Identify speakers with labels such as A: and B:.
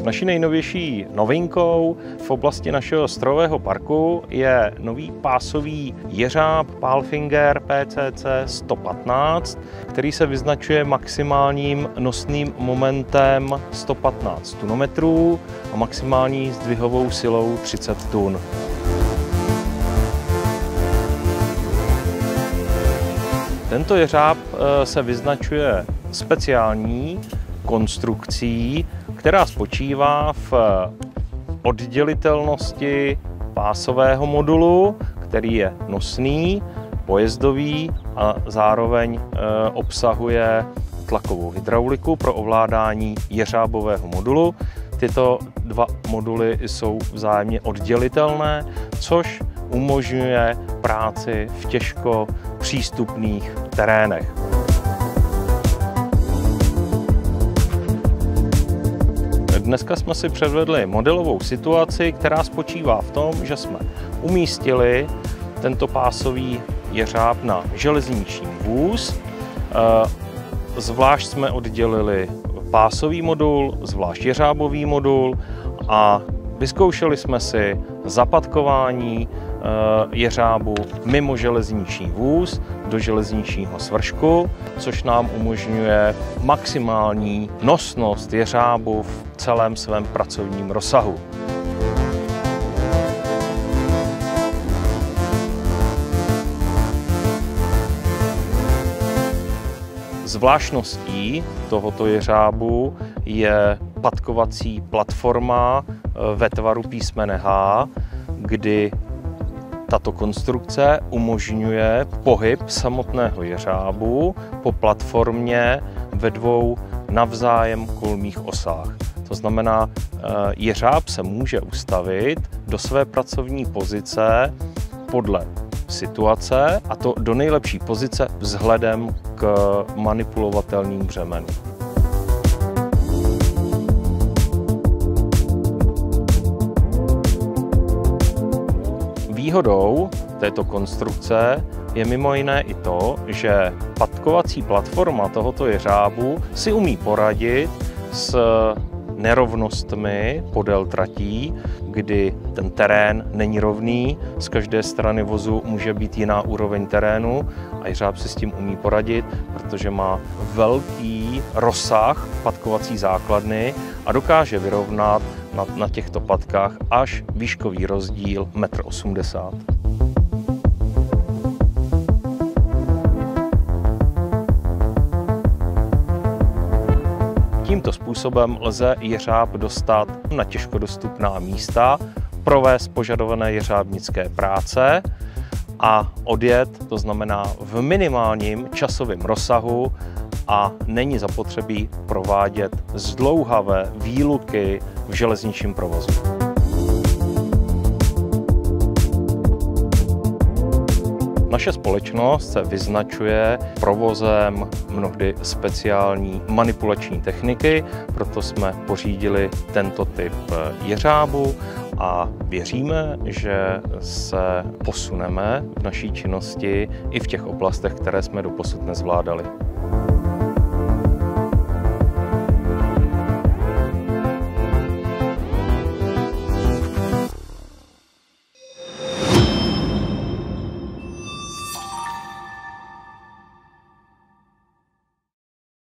A: Naší nejnovější novinkou v oblasti našeho strojového parku je nový pásový jeřáb Palfinger PCC 115, který se vyznačuje maximálním nosným momentem 115 tunometrů a maximální zdvihovou silou 30 tun. Tento jeřáb se vyznačuje speciální konstrukcí, která spočívá v oddělitelnosti pásového modulu, který je nosný, pojezdový a zároveň obsahuje tlakovou hydrauliku pro ovládání jeřábového modulu. Tyto dva moduly jsou vzájemně oddělitelné, což umožňuje práci v těžko přístupných terénech. Dneska jsme si předvedli modelovou situaci, která spočívá v tom, že jsme umístili tento pásový jeřáb na železniční vůz. Zvlášť jsme oddělili pásový modul, zvlášť jeřábový modul a vyzkoušeli jsme si zapadkování jeřábu mimo železniční vůz do železničního svršku, což nám umožňuje maximální nosnost jeřábu v celém svém pracovním rozsahu. Zvláštností tohoto jeřábu je padkovací platforma ve tvaru písmene H, kdy tato konstrukce umožňuje pohyb samotného jeřábu po platformě ve dvou navzájem kolmých osách. To znamená, jeřáb se může ustavit do své pracovní pozice podle situace, a to do nejlepší pozice vzhledem k manipulovatelným břemenům. Výhodou této konstrukce je mimo jiné i to, že padkovací platforma tohoto jeřábu si umí poradit s nerovnostmi podél tratí, kdy ten terén není rovný, z každé strany vozu může být jiná úroveň terénu a jeřáb si s tím umí poradit, protože má velký rozsah padkovací základny a dokáže vyrovnat na těchto padkách až výškový rozdíl 1,80 m. Tímto způsobem lze jeřáb dostat na těžko dostupná místa, provést požadované jeřábnické práce a odjet, to znamená v minimálním časovém rozsahu, a není zapotřebí provádět zdlouhavé výluky v železničním provozu. Naše společnost se vyznačuje provozem mnohdy speciální manipulační techniky, proto jsme pořídili tento typ jeřábu a věříme, že se posuneme v naší činnosti i v těch oblastech, které jsme doposud nezvládali.